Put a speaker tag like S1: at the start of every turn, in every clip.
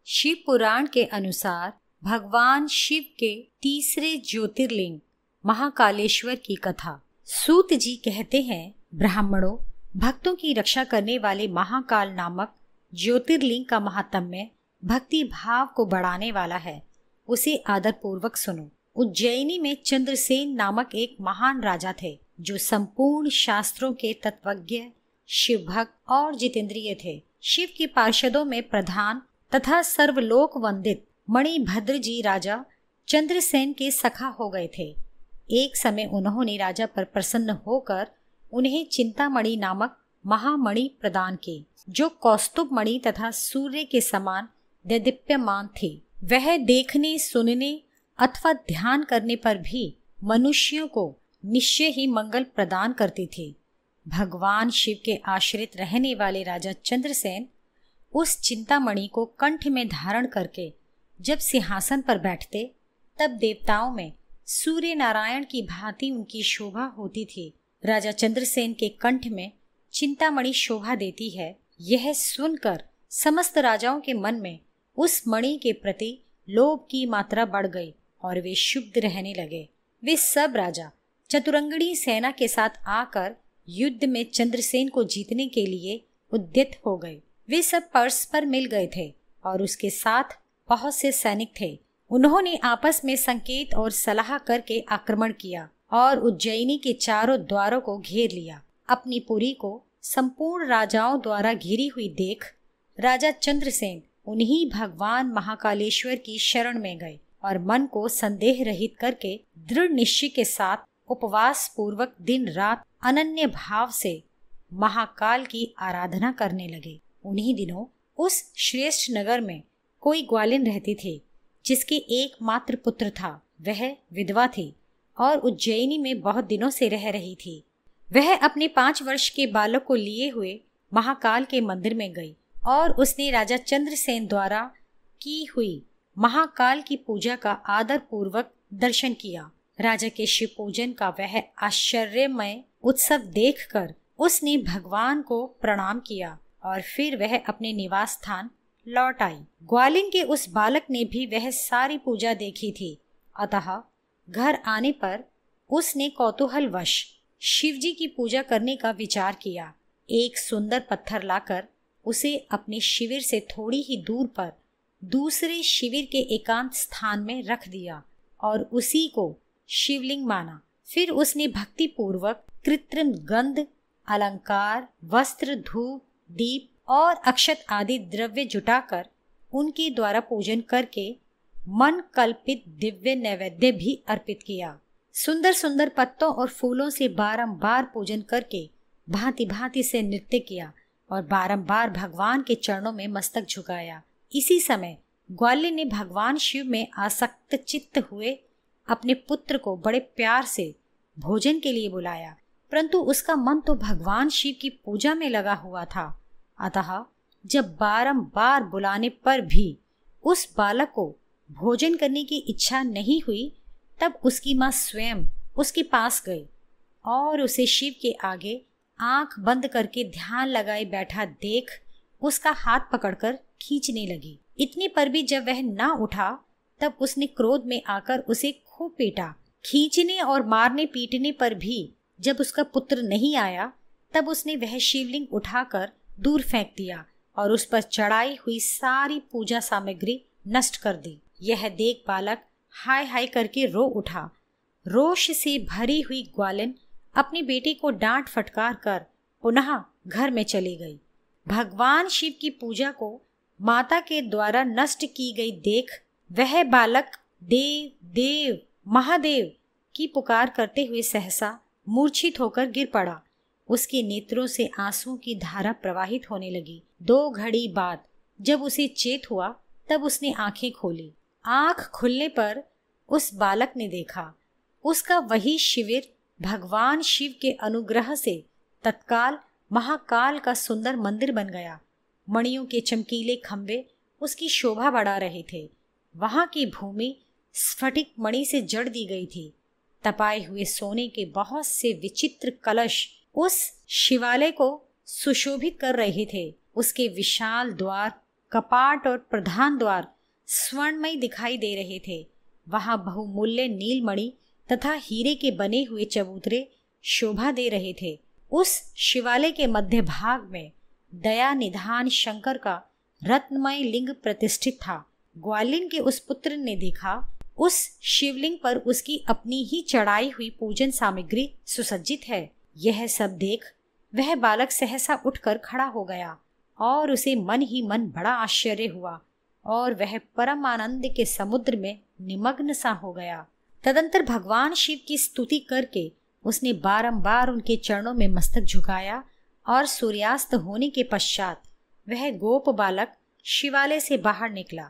S1: शिव पुराण के अनुसार भगवान शिव के तीसरे ज्योतिर्लिंग महाकालेश्वर की कथा। सूत जी कहते हैं, ब्राह्मणों, भक्तों की रक्षा करने वाले महाकाल नामक ज्योतिर्लिंग का महात्म्य भक्ति भाव को बढ़ाने वाला है। उसे आदर पूर्वक सुनो। उज्जैनी में चंद्रसेन नामक एक महान राजा थे, जो संपूर्ण शास्त्रों के तत्वज्ञ, शिव भक्त और जितेंद्रिय थे। शिव के पार्षदों में प्रधान तथा सर्वलोक वंदित मणिभद्र जी राजा चंद्रसेन के सखा हो गए थे। एक समय उन्होंने राजा पर प्रसन्न होकर उन्हें चिंतामणि नामक महामणि प्रदान की, जो कौस्तुभ मणि तथा सूर्य के समान देदीप्यमान थी। वह देखने, सुनने अथवा ध्यान करने पर भी मनुष्यों को निश्चय ही मंगल प्रदान करती थी। भगवान शिव के आश्रित रहने वाले राजा चंद्रसेन उस चिंतामणि को कंठ में धारण करके जब सिंहासन पर बैठते, तब देवताओं में सूर्य नारायण की भांति उनकी शोभा होती थी। राजा चंद्रसेन के कंठ में चिंतामणि शोभा देती है, यह सुनकर समस्त राजाओं के मन में उस मणि के प्रति लोभ की मात्रा बढ़ गई और वे क्षुब्ध रहने लगे। वे सब राजा चतुरंगणी सेना के साथ आकर युद्ध में चंद्रसेन को जीतने के लिए उद्यत हो गए। वे सब परस्पर मिल गए थे और उसके साथ बहुत से सैनिक थे। उन्होंने आपस में संकेत और सलाह करके आक्रमण किया और उज्जैनी के चारों द्वारों को घेर लिया। अपनी पुरी को संपूर्ण राजाओं द्वारा घिरी हुई देख राजा चंद्रसेन उन्हीं भगवान महाकालेश्वर की शरण में गए और मन को संदेह रहित करके दृढ़ निश्चय के साथ उपवास पूर्वक दिन रात अनन्य भाव से महाकाल की आराधना करने लगे। उन्हीं दिनों उस श्रेष्ठ नगर में कोई ग्वालिन रहती थी, जिसके एकमात्र पुत्र था। वह विधवा थी और उज्जैनी में बहुत दिनों से रह रही थी। वह अपने 5 वर्ष के बालक को लिए हुए महाकाल के मंदिर में गई और उसने राजा चंद्रसेन द्वारा की हुई महाकाल की पूजा का आदर पूर्वक दर्शन किया। राजा के शिव पूजन का वह आश्चर्यमय उत्सव देखकर उसने भगवान को प्रणाम किया और फिर वह अपने निवास स्थान लौट आई। ग्वालिन के उस बालक ने भी वह सारी पूजा देखी थी, अतः घर आने पर उसने कौतूहलवश शिवजी की पूजा करने का विचार किया। एक सुंदर पत्थर लाकर उसे अपने शिविर से थोड़ी ही दूर पर दूसरे शिविर के एकांत स्थान में रख दिया और उसी को शिवलिंग माना। फिर उसने भक्ति पूर्वक कृत्रिम गंध, अलंकार, वस्त्र, धूप, दीप और अक्षत आदि द्रव्य जुटाकर उनके द्वारा पूजन करके मन कल्पित दिव्य नैवेद्य भी अर्पित किया। सुंदर सुंदर पत्तों और फूलों से बारंबार पूजन करके भांति भांति से नृत्य किया और बारंबार भगवान के चरणों में मस्तक झुकाया। इसी समय ग्वालिन ने भगवान शिव में आसक्त चित्त हुए अपने पुत्र को बड़े प्यार से भोजन के लिए बुलाया, परंतु उसका मन तो भगवान शिव की पूजा में लगा हुआ था। अतः जब बारंबार बुलाने पर भी उस बालक को भोजन करने की इच्छा नहीं हुई, तब उसकी माँ स्वयं उसके पास गई और उसे शिव के आगे आंख बंद करके ध्यान लगाए बैठा देख उसका हाथ पकड़कर खींचने लगी। इतने पर भी जब वह ना उठा, तब उसने क्रोध में आकर उसे खूब पीटा। खींचने और मारने पीटने पर भी जब उसका पुत्र नहीं आया, तब उसने वह शिवलिंग उठाकर दूर फेंक दिया और उस पर चढ़ाई हुई सारी पूजा सामग्री नष्ट कर दी। यह देख बालक हाय हाय करके रो उठा। रोष से भरी हुई ग्वालिन अपने बेटे को डांट फटकार कर पुनः घर में चली गई। भगवान शिव की पूजा को माता के द्वारा नष्ट की गई देख वह बालक देव देव महादेव की पुकार करते हुए सहसा मूर्छित होकर गिर पड़ा। उसके नेत्रों से आंसुओं की धारा प्रवाहित होने लगी। 2 घड़ी बाद जब उसे चेत हुआ, तब उसने आंखें खोली। आंख खुलने पर उस बालक ने देखा उसका वही शिविर भगवान शिव के अनुग्रह से तत्काल महाकाल का सुंदर मंदिर बन गया। मणियों के चमकीले खंभे उसकी शोभा बढ़ा रहे थे। वहां की भूमि स्फटिक मणि से जड़ दी गई थी। तपाए हुए सोने के बहुत से विचित्र कलश उस शिवालय को सुशोभित कर रहे थे। उसके विशाल द्वार कपाट और प्रधान द्वार स्वर्णमय दिखाई दे रहे थे। वहां बहुमूल्य नीलमणि तथा हीरे के बने हुए चबूतरे शोभा दे रहे थे। उस शिवालय के मध्य भाग में दया निधान शंकर का रत्नमय लिंग प्रतिष्ठित था। ग्वालिन के उस पुत्र ने देखा, उस शिवलिंग पर उसकी अपनी ही चढ़ाई हुई पूजन सामग्री सुसज्जित है। यह सब देख वह बालक सहसा उठकर खड़ा हो गया और उसे मन ही मन बड़ा आश्चर्य हुआ और वह परम आनंद के समुद्र में निमग्न सा हो गया। तदंतर भगवान शिव की स्तुति करके उसने बारंबार उनके चरणों में मस्तक झुकाया और सूर्यास्त होने के पश्चात वह गोप बालक शिवालय से बाहर निकला।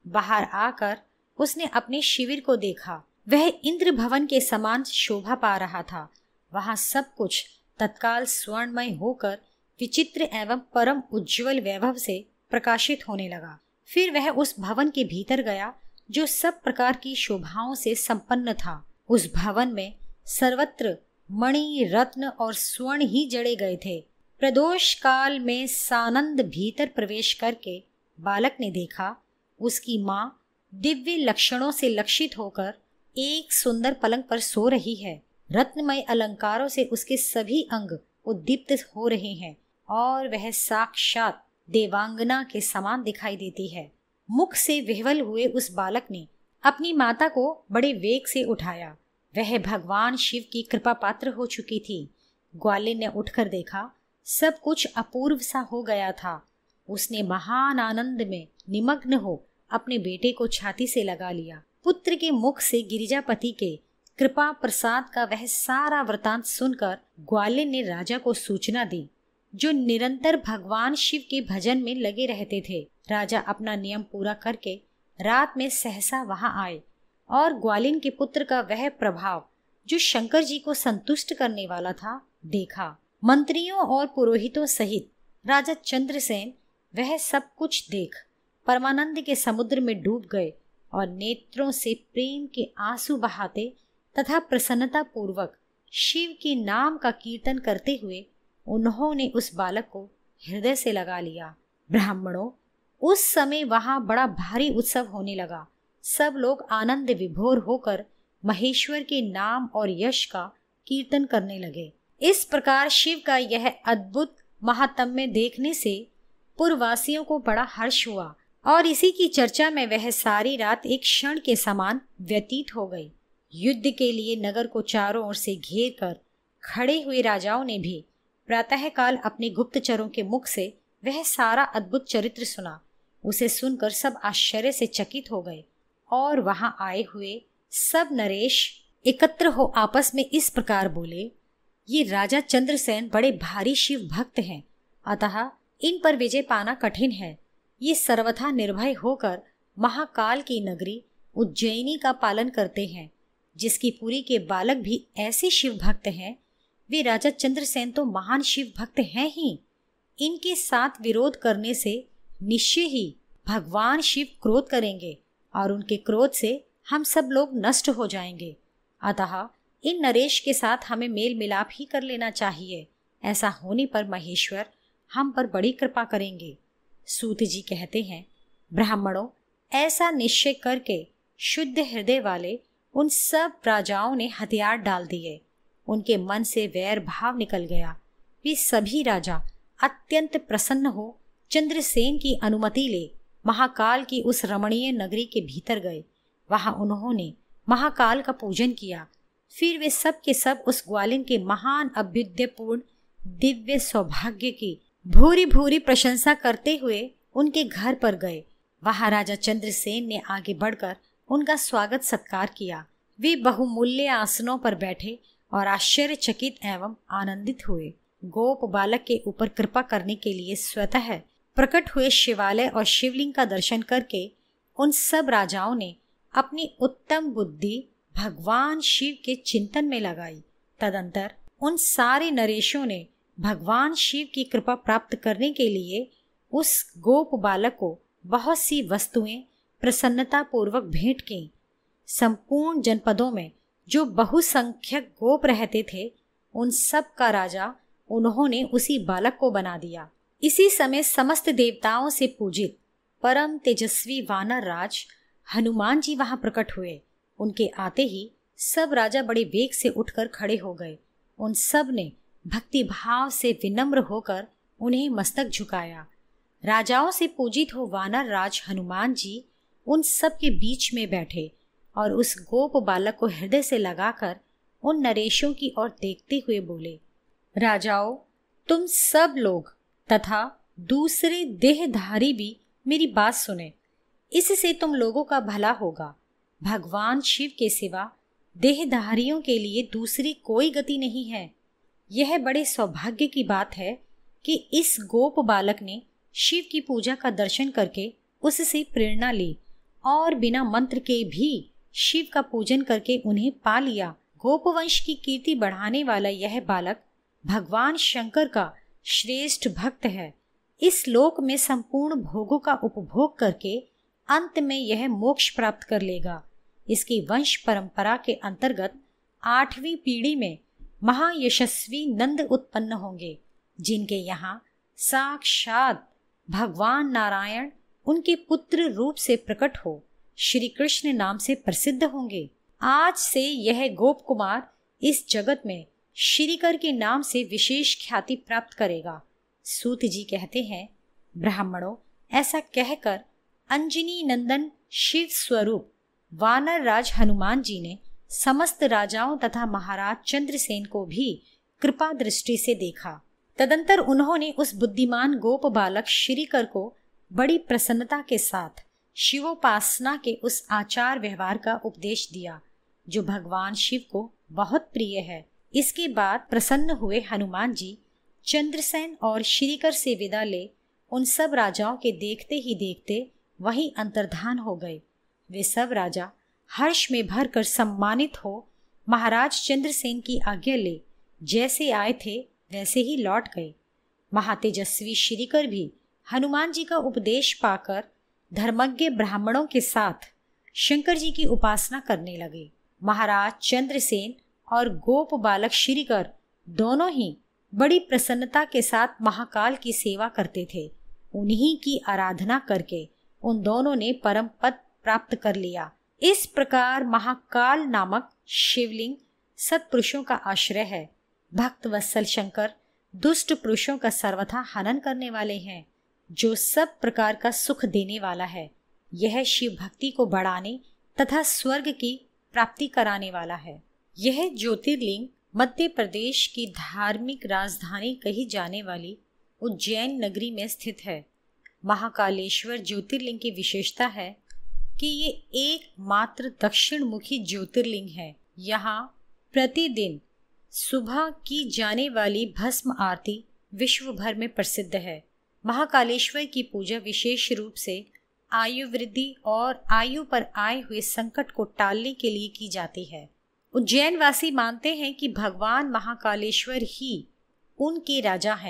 S1: बाहर आकर उसने अपने शिविर को देखा। वह इंद्र भवन के समान शोभा पा रहा था। वहां सब कुछ तत्काल स्वर्णमय होकर विचित्र एवं परम उज्जवल वैभव से प्रकाशित होने लगा। फिर वह उस भवन के भीतर गया जो सब प्रकार की शोभाओं से संपन्न था। उस भवन में सर्वत्र मणि रत्न और स्वर्ण ही जड़े गए थे। प्रदोष काल में सानंद भीतर प्रवेश करके बालक ने देखा, उसकी माँ दिव्य लक्षणों से लक्षित होकर एक सुंदर पलंग पर सो रही है। रत्नमय अलंकारों से उसके सभी अंग उद्दीप्त हो रहे हैं और वह साक्षात देवांगना के समान दिखाई देती है। मुख से विह्वल हुए उस बालक ने अपनी माता को बड़े वेग से उठाया। वह भगवान शिव की कृपा पात्र हो चुकी थी। ग्वालिन ने उठकर देखा, सब कुछ अपूर्व सा हो गया था। उसने महान आनंद में निमग्न हो अपने बेटे को छाती से लगा लिया। पुत्र के मुख से गिरिजापति के कृपा प्रसाद का वह सारा वृतांत सुनकर ग्वालिन ने राजा को सूचना दी, जो निरंतर भगवान शिव के भजन में लगे रहते थे। राजा अपना नियम पूरा करके रात में सहसा वहां आए और ग्वालिन के पुत्र का वह प्रभाव जो शंकर जी को संतुष्ट करने वाला था देखा। मंत्रियों और पुरोहितों सहित राजा चंद्रसेन वह सब कुछ देख परमानंद के समुद्र में डूब गए और नेत्रों से प्रेम के आंसू बहाते तथा प्रसन्नता पूर्वक शिव के नाम का कीर्तन करते हुए उन्होंने उस बालक को हृदय से लगा लिया। ब्राह्मणों, उस समय वहां बड़ा भारी उत्सव होने लगा। सब लोग आनंद विभोर होकर महेश्वर के नाम और यश का कीर्तन करने लगे। इस प्रकार शिव का यह अद्भुत महात्म्य देखने से पुरवासियों को बड़ा हर्ष हुआ और इसी की चर्चा में वह सारी रात एक क्षण के समान व्यतीत हो गई। युद्ध के लिए नगर को चारों ओर से घेर कर खड़े हुए राजाओं ने भी प्रातःकाल अपने गुप्तचरों के मुख से वह सारा अद्भुत चरित्र सुना। उसे सुनकर सब आश्चर्य से चकित हो गए और वहां आए हुए सब नरेश एकत्र हो आपस में इस प्रकार बोले, ये राजा चंद्रसेन बड़े भारी शिव भक्त हैं, अतः इन पर विजय पाना कठिन है। ये सर्वथा निर्भय होकर महाकाल की नगरी उज्जैनी का पालन करते हैं, जिसकी पुरी के बालक भी ऐसे शिव भक्त हैं। वे राजा चंद्रसेन तो महान शिव भक्त हैं ही। इनके साथ विरोध करने से निश्चय ही भगवान शिव क्रोध करेंगे और उनके क्रोध से हम सब लोग नष्ट हो जाएंगे। अतः इन नरेश के साथ हमें मेल मिलाप ही कर लेना चाहिए। ऐसा होने पर महेश्वर हम पर बड़ी कृपा करेंगे। सूत जी कहते हैं, ब्राह्मणों, ऐसा निश्चय करके शुद्ध हृदय वाले उन सब राजाओं ने हथियार डाल दिए। उनके मन से वैर भाव निकल गया। वे सभी राजा अत्यंत प्रसन्न हो चंद्रसेन की अनुमति ले महाकाल की उस रमणीय नगरी के भीतर गए। वहां उन्होंने महाकाल का पूजन किया। फिर वे सब के सब उस ग्वालिन के महान अभ्युदयपूर्ण दिव्य सौभाग्य की भूरी भूरी प्रशंसा करते हुए उनके घर पर गए। वहां राजा चंद्रसेन ने आगे बढ़कर उनका स्वागत सत्कार किया। वे बहुमूल्य आसनों पर बैठे और आश्चर्यचकित एवं आनंदित हुए। गोप बालक के ऊपर कृपा करने के लिए स्वतः प्रकट हुए शिवालय और शिवलिंग का दर्शन करके उन सब राजाओं ने अपनी उत्तम बुद्धि भगवान शिव के चिंतन में लगाई। तदंतर उन सारे नरेशों ने भगवान शिव की कृपा प्राप्त करने के लिए उस गोप बालक को बहुत सी वस्तुएं प्रसन्नता पूर्वक भेंट की। संपूर्ण जनपदों में जो बहुसंख्यक गोप रहते थे, उन सब का राजा उन्होंने उसी बालक को बना दिया। इसी समय समस्त देवताओं से पूजित परम तेजस्वी वानर राज हनुमान जी वहां प्रकट हुए। उनके आते ही सब राजा बड़े वेग से उठकर खड़े हो गए। उन सब ने भक्ति भाव से विनम्र होकर उन्हें मस्तक झुकाया। राजाओं से पूजित हो वानर राज हनुमान जी उन सब के बीच में बैठे और उस गोप बालक को हृदय से लगाकर उन नरेशों की ओर देखते हुए बोले, राजाओं, तुम सब लोग तथा दूसरे देहधारी भी मेरी बात सुने। इससे तुम लोगों का भला होगा। भगवान शिव के सिवा देहधारियों के लिए दूसरी कोई गति नहीं है। यह बड़े सौभाग्य की बात है कि इस गोप बालक ने शिव की पूजा का दर्शन करके उससे प्रेरणा ली और बिना मंत्र के भी शिव का पूजन करके उन्हें पा लिया। गोपवंश की कीर्ति बढ़ाने वाला यह बालक भगवान शंकर का श्रेष्ठ भक्त है। इस लोक में संपूर्ण भोगों का उपभोग करके अंत में यह मोक्ष प्राप्त कर लेगा। इसकी वंश परंपरा के अंतर्गत 8वीं पीढ़ी में महायशस्वी नंद उत्पन्न होंगे, जिनके यहाँ साक्षात भगवान नारायण उनके पुत्र रूप से प्रकट हो श्री कृष्ण नाम से प्रसिद्ध होंगे। आज से यह गोप कुमार इस जगत में श्रीकर के नाम से विशेष ख्याति प्राप्त करेगा। सूत जी कहते हैं, ब्राह्मणों, ऐसा कहकर अंजनी नंदन शिव स्वरूप वानर राज हनुमान जी ने समस्त राजाओं तथा महाराज चंद्रसेन को भी कृपा दृष्टि से देखा। तदंतर उन्होंने उस बुद्धिमान गोप बालक श्रीकर को बड़ी प्रसन्नता के साथ शिवोपासना के उस आचार व्यवहार का उपदेश दिया जो भगवान शिव को बहुत प्रिय है। इसके बाद प्रसन्न हुए हनुमान जी चंद्रसेन और श्रीकर से विदा ले उन सब राजाओं के देखते ही देखते वहीं अंतर्धान हो गए। वे सब राजा हर्ष में भरकर सम्मानित हो महाराज चंद्रसेन की आज्ञा ले जैसे आए थे वैसे ही लौट गए। महातेजस्वी श्रीकर भी हनुमान जी का उपदेश पाकर धर्मज्ञ ब्राह्मणों के साथ शंकर जी की उपासना करने लगे। महाराज चंद्रसेन और गोप बालक श्रीकर दोनों ही बड़ी प्रसन्नता के साथ महाकाल की सेवा करते थे। उन्हीं की आराधना करके उन दोनों ने परम पद प्राप्त कर लिया। इस प्रकार महाकाल नामक शिवलिंग सत्पुरुषों का आश्रय है। भक्त वत्सल शंकर दुष्ट पुरुषों का सर्वथा हनन करने वाले हैं, जो सब प्रकार का सुख देने वाला है। यह शिव भक्ति को बढ़ाने तथा स्वर्ग की प्राप्ति कराने वाला है। यह ज्योतिर्लिंग मध्य प्रदेश की धार्मिक राजधानी कही जाने वाली उज्जैन नगरी में स्थित है। महाकालेश्वर ज्योतिर्लिंग की विशेषता है कि ये एकमात्र दक्षिण मुखी ज्योतिर्लिंग है। यहाँ प्रतिदिन सुबह की जाने वाली भस्म आरती विश्व भर में प्रसिद्ध है। महाकालेश्वर की पूजा विशेष रूप से आयु वृद्धि और आयु पर आए हुए संकट को टालने के लिए की जाती है। उज्जैन वासी मानते हैं कि भगवान महाकालेश्वर ही उनके राजा हैं